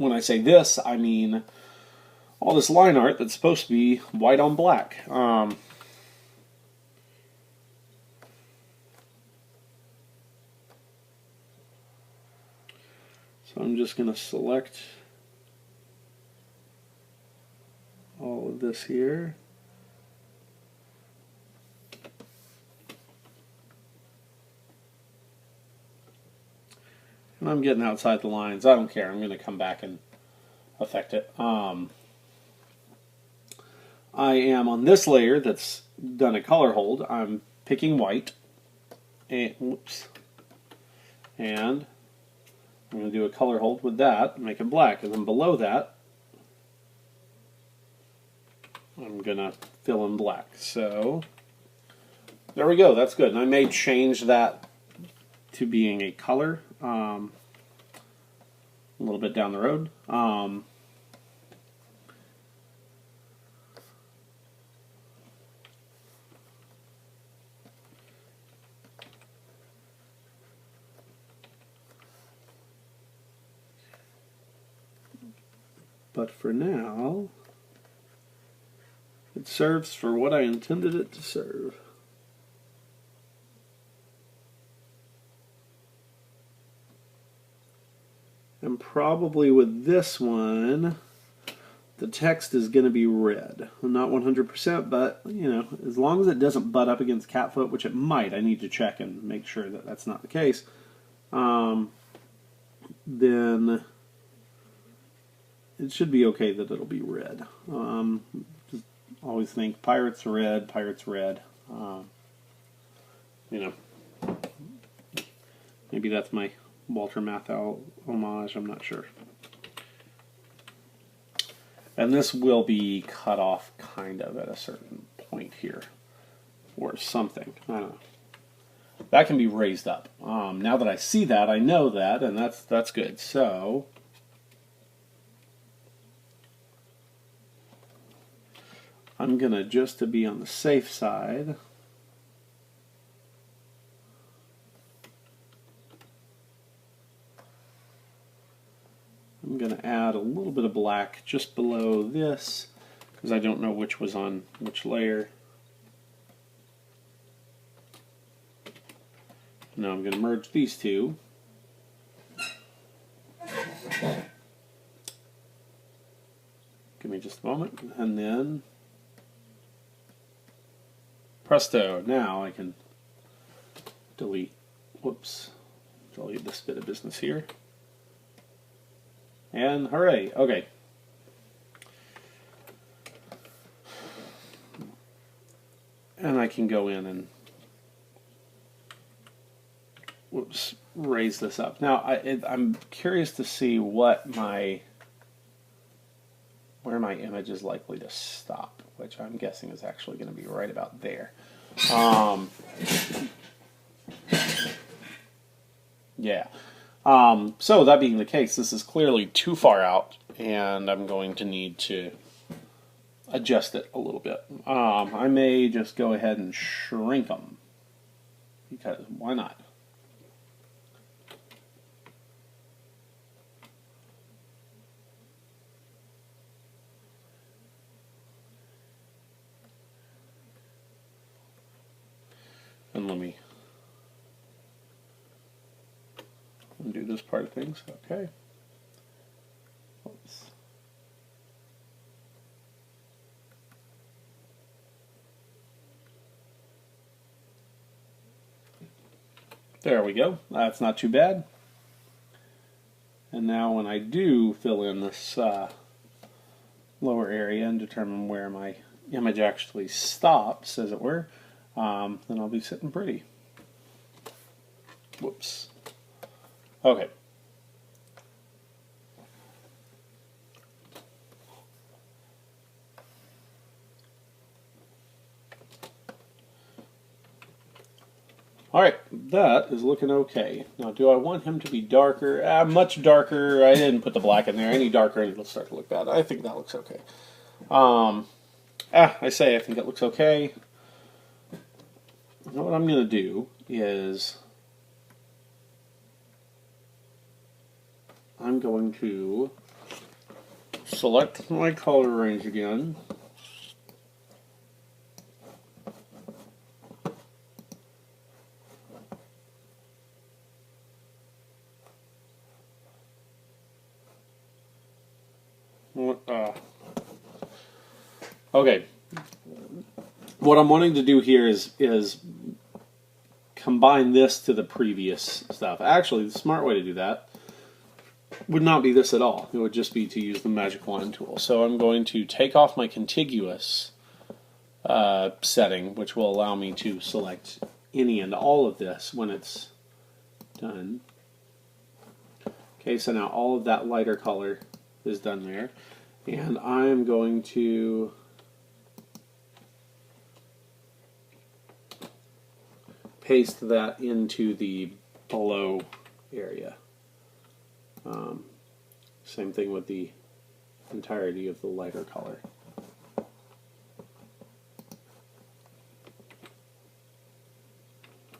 When I say this, I mean all this line art that's supposed to be white on black. So I'm just going to select all of this here. And I'm getting outside the lines. I don't care. I'm going to come back and affect it. I am on this layer that's done a color hold. I'm picking white. And, whoops. And I'm going to do a color hold with that, make it black. And then below that, I'm going to fill in black. So there we go. That's good. And I may change that to being a color a little bit down the road. But for now, it serves for what I intended it to serve. And probably with this one, the text is going to be red. Not 100%, but, you know, as long as it doesn't butt up against cat foot, which it might, I need to check and make sure that that's not the case, then it should be okay that it'll be red. Just always think pirates red, pirates red. You know, maybe that's my Walter Matthau homage, I'm not sure. And this will be cut off kind of at a certain point here, or something. I don't know. That can be raised up. Now that I see that, I know that, and that's good. So I'm gonna, just to be on the safe side, I'm going to add a little bit of black just below this, because I don't know which was on which layer. Now I'm going to merge these two. Give me just a moment, and then presto, now I can delete this bit of business here. And hooray, okay. And I can go in and raise this up. Now I'm curious to see where my image is likely to stop, which I'm guessing is actually going to be right about there. Yeah. So that being the case, this is clearly too far out, and I'm going to need to adjust it a little bit. I may just go ahead and shrink them, because why not? And let me undo this part of things. Okay. Oops. There we go. That's not too bad. And now when I do fill in this lower area and determine where my image actually stops, as it were, then I'll be sitting pretty. Whoops. Okay. All right, that is looking okay. Now, do I want him to be darker? Much darker. I didn't put the black in there. Any darker and it'll start to look bad. I think that looks okay. I think it looks okay. Now what I'm going to do is I'm going to select my color range again. Okay. What I'm wanting to do here is combine this to the previous stuff. Actually, the smart way to do that would not be this at all. It would just be to use the magic wand tool. So I'm going to take off my contiguous setting, which will allow me to select any and all of this when it's done. Okay, so now all of that lighter color is done there. And I'm going to paste that into the below area. Same thing with the entirety of the lighter color.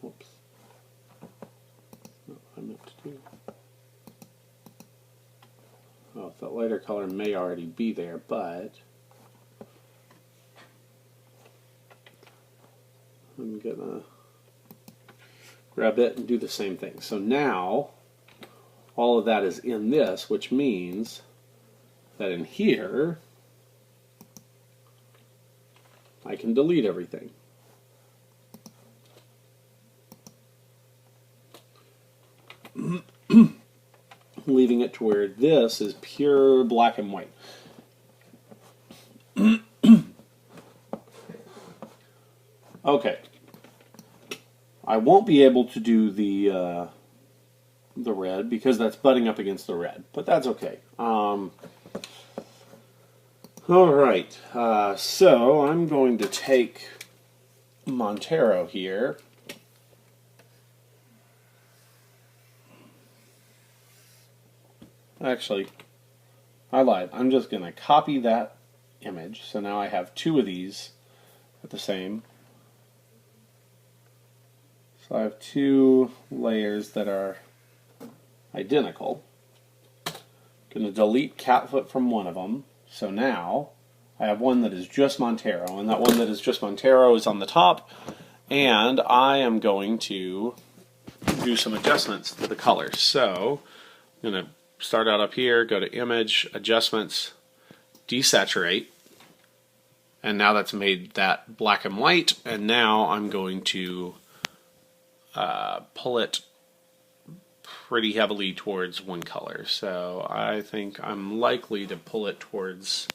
Whoops. Not what I meant to do. Oh, that lighter color may already be there, but I'm gonna grab it and do the same thing. So now all of that is in this, which means that in here I can delete everything. Leaving it to where this is pure black and white. Okay. I won't be able to do the red because that's butting up against the red, but that's okay. All right, so I'm going to take Montero here. Actually, I lied. I'm just going to copy that image. So now I have two of these at the same. So I have two layers that are identical. I'm going to delete Catfoot from one of them. So now I have one that is just Montero, and that one that is just Montero is on the top. And I am going to do some adjustments to the colors. So I'm going to start out up here, go to Image, Adjustments, Desaturate, and now that's made that black and white, and now I'm going to pull it pretty heavily towards one color. So I think I'm likely to pull it towards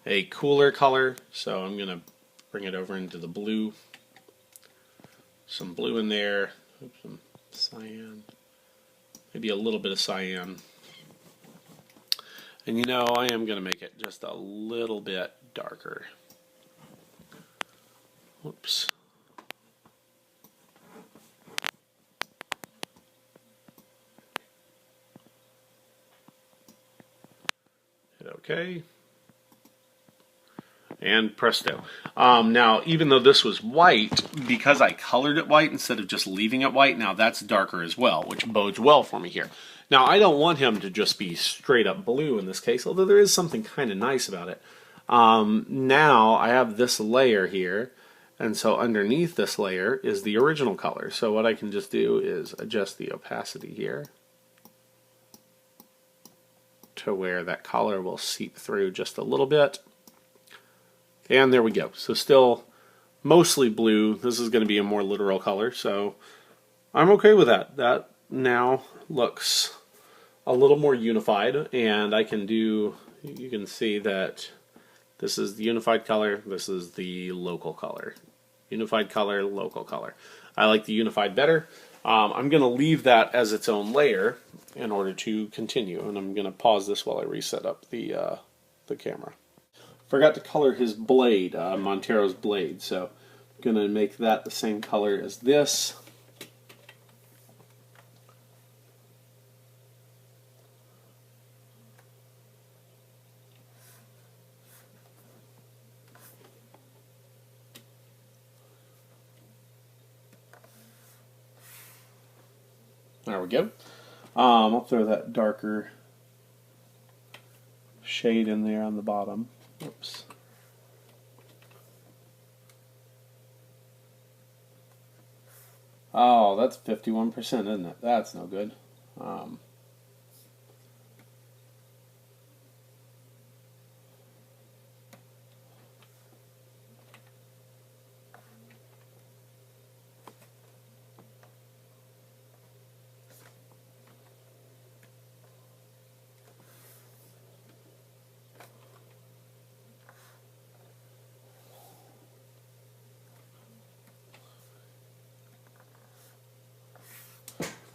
a cooler color, so I'm going to bring it over into the blue. Some blue in there, some cyan, maybe a little bit of cyan. And you know, I am going to make it just a little bit darker. Whoops. Hit OK. And presto. Now, even though this was white, because I colored it white instead of just leaving it white, now that's darker as well, which bodes well for me here. Now, I don't want him to just be straight up blue in this case, although there is something kind of nice about it. Now, I have this layer here, and so underneath this layer is the original color. So what I can just do is adjust the opacity here to where that color will seep through just a little bit. And there we go. So still mostly blue. This is going to be a more literal color, so I'm okay with that. That now looks a little more unified, and I can do, you can see that this is the unified color, this is the local color. Unified color, local color. I like the unified better. I'm going to leave that as its own layer in order to continue, and I'm going to pause this while I reset up the camera. Forgot to color his blade, Montero's blade, so I'm going to make that the same color as this. There we go. I'll throw that darker shade in there on the bottom. Oops. Oh, that's 51%, isn't it? That's no good.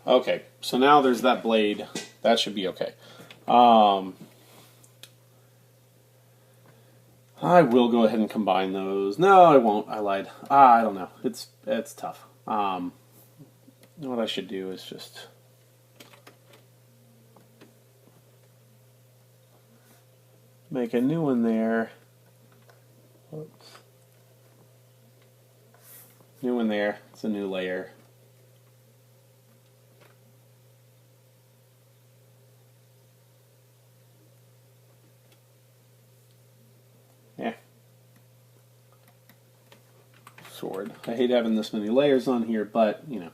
Okay, so now there's that blade. That should be okay. I will go ahead and combine those. No, I won't. I lied. I don't know. It's tough. What I should do is just make a new one there. Oops. New one there. It's a new layer. Yeah. Sword. I hate having this many layers on here, but, you know,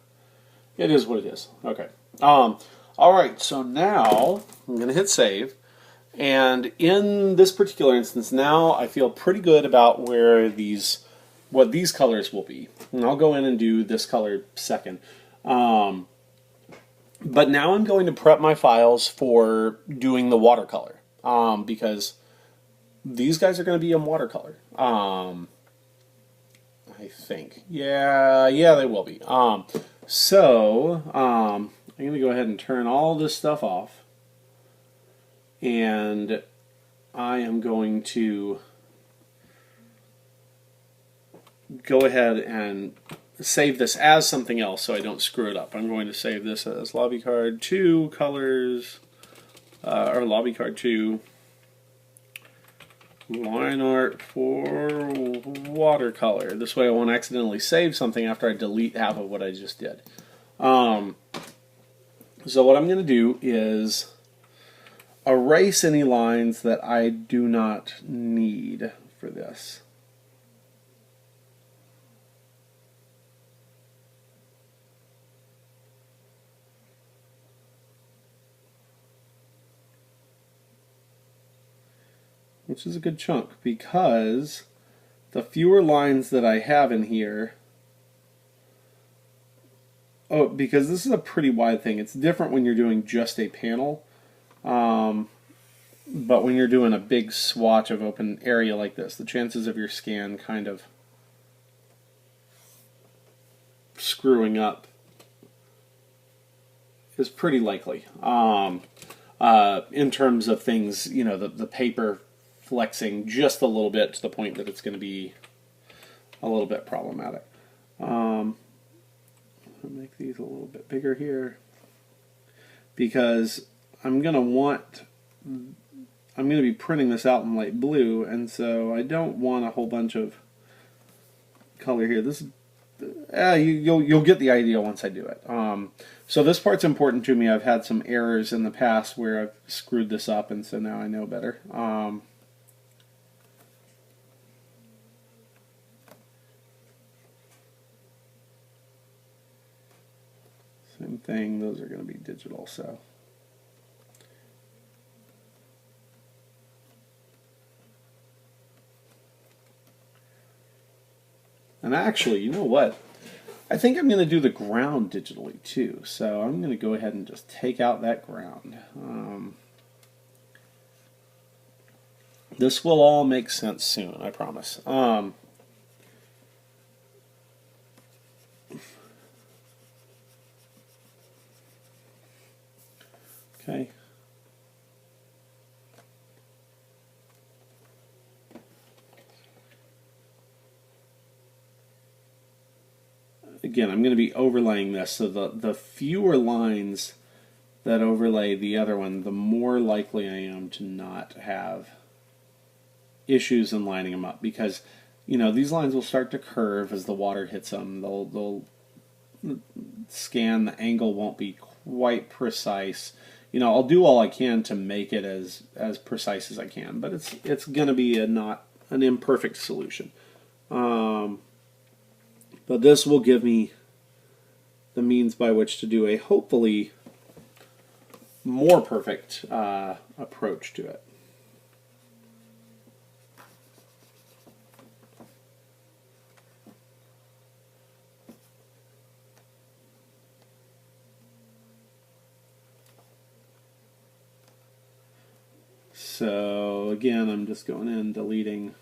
it is what it is. Okay. All right, so now I'm going to hit save. And in this particular instance, now I feel pretty good about what these colors will be. And I'll go in and do this color second. But now I'm going to prep my files for doing the watercolor. Because these guys are going to be in watercolor. I think. Yeah, they will be. So I'm going to go ahead and turn all this stuff off. And I am going to go ahead and save this as something else so I don't screw it up. I'm going to save this as lobby card 2 colors, or lobby card 2 line art for watercolor. This way I won't accidentally save something after I delete half of what I just did. So what I'm going to do is erase any lines that I do not need for this. Which is a good chunk, because the fewer lines that I have in here... Oh, because this is a pretty wide thing. It's different when you're doing just a panel. But when you're doing a big swatch of open area like this, the chances of your scan kind of screwing up is pretty likely. In terms of things, you know, the paper flexing just a little bit to the point that it's going to be a little bit problematic. I'll make these a little bit bigger here, because I'm going to be printing this out in light blue, and so I don't want a whole bunch of color here. This, you'll get the idea once I do it. So this part's important to me. I've had some errors in the past where I've screwed this up, and so now I know better. Same thing. Those are going to be digital, so. And actually, you know what? I think I'm going to do the ground digitally too. So I'm going to go ahead and just take out that ground. This will all make sense soon, I promise. Okay. Again, I'm going to be overlaying this, so the fewer lines that overlay the other one, the more likely I am to not have issues in lining them up, because, you know, these lines will start to curve as the water hits them. They'll scan, the angle won't be quite precise. you know, I'll do all I can to make it as precise as I can, but it's going to be not an imperfect solution. But this will give me the means by which to do a hopefully more perfect approach to it. So again, I'm just going in, deleting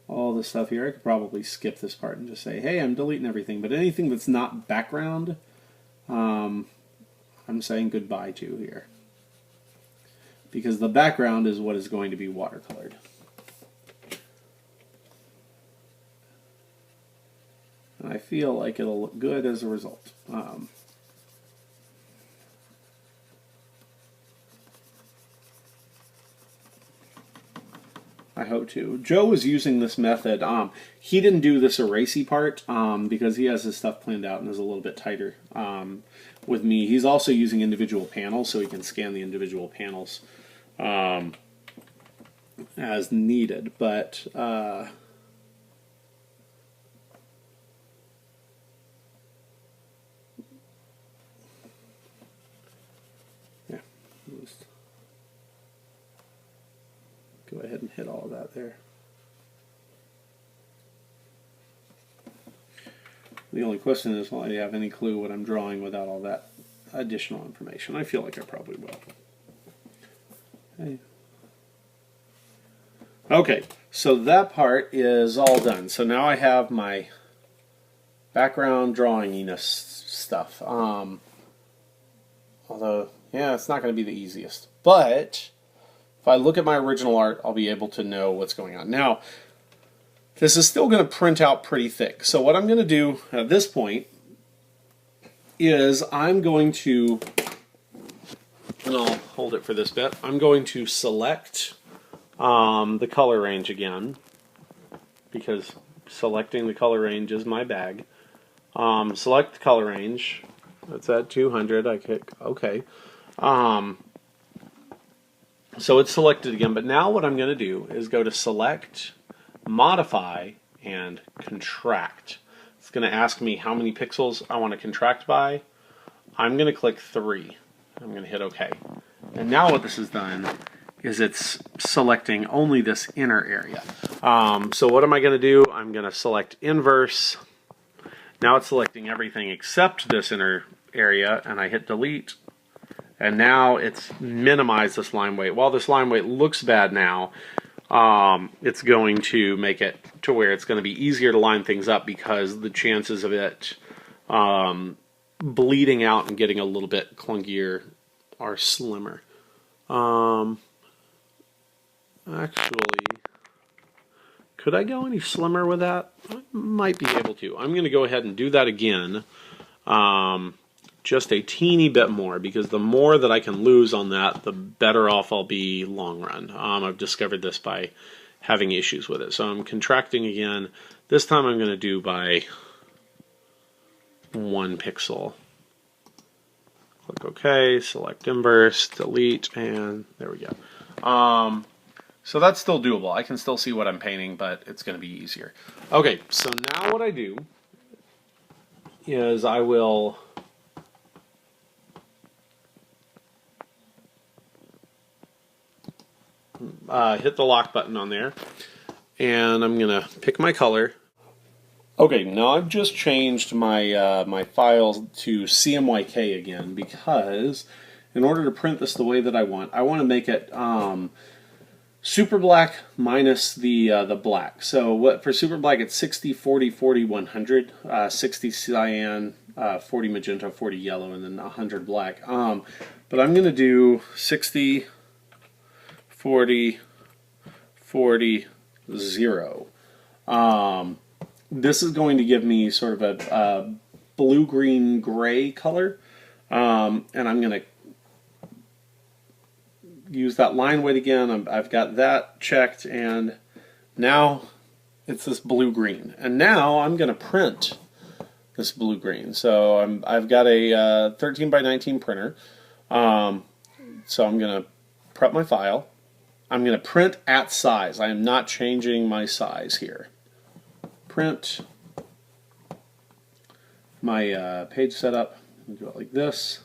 all the stuff here. I could probably skip this part and just say, hey, I'm deleting everything. But anything that's not background, I'm saying goodbye to here. Because the background is what is going to be watercolored. And I feel like it'll look good as a result. I hope to. Joe was using this method. He didn't do this erasey part because he has his stuff planned out and is a little bit tighter with me. He's also using individual panels, so he can scan the individual panels as needed. But yeah. Just go ahead and hit all of that there. The only question is, will I have any clue what I'm drawing without all that additional information? I feel like I probably will. Okay. Okay, so that part is all done. So now I have my background drawinginess stuff. Although, yeah, it's not going to be the easiest. But if I look at my original art, I'll be able to know what's going on. Now, this is still going to print out pretty thick. So what I'm going to do at this point is I'm going to, and I'll hold it for this bit, I'm going to select the color range again, because selecting the color range is my bag. Select the color range. That's at 200. I click OK. So it's selected again, but now what I'm going to do is go to Select, Modify, and Contract. It's going to ask me how many pixels I want to contract by. I'm going to click 3. I'm going to hit OK. And now what this has done is it's selecting only this inner area. So what am I going to do? I'm going to select Inverse. Now it's selecting everything except this inner area, and I hit Delete. And now it's minimized this line weight. While this line weight looks bad now, it's going to make it to where it's going to be easier to line things up because the chances of it bleeding out and getting a little bit clunkier are slimmer. Actually, could I go any slimmer with that? I might be able to. I'm going to go ahead and do that again. Just a teeny bit more, because the more that I can lose on that, the better off I'll be long run. I've discovered this by having issues with it. So I'm contracting again. This time I'm going to do by 1 pixel. Click OK, select Inverse, Delete, and there we go. So that's still doable. I can still see what I'm painting, but it's going to be easier. Okay, so now what I do is I will hit the lock button on there, and I'm going to pick my color. Okay, now I've just changed my my files to CMYK again, because in order to print this the way that I want to make it super black minus the black. So what for super black, it's 60, 40, 40, 100, 60 cyan, 40 magenta, 40 yellow, and then 100 black. But I'm going to do 60, 40, 40, 0. This is going to give me sort of a blue-green-gray color, and I'm going to use that line weight again. I've got that checked, and now it's this blue-green. And now I'm going to print this blue-green. So I've got a 13 by 19 printer. So I'm going to prep my file. I'm going to print at size. I am not changing my size here. Print my page setup. Do it like this.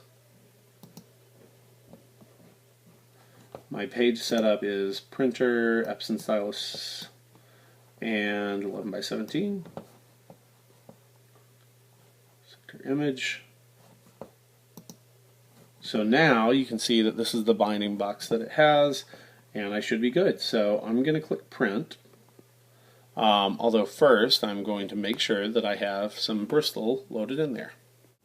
My page setup is printer, Epson stylus, and 11 by 17. Center image. So now you can see that this is the binding box that it has, and I should be good. So I'm going to click print. Although first I'm going to make sure that I have some Bristol loaded in there.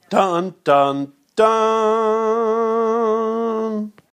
Dun dun dun!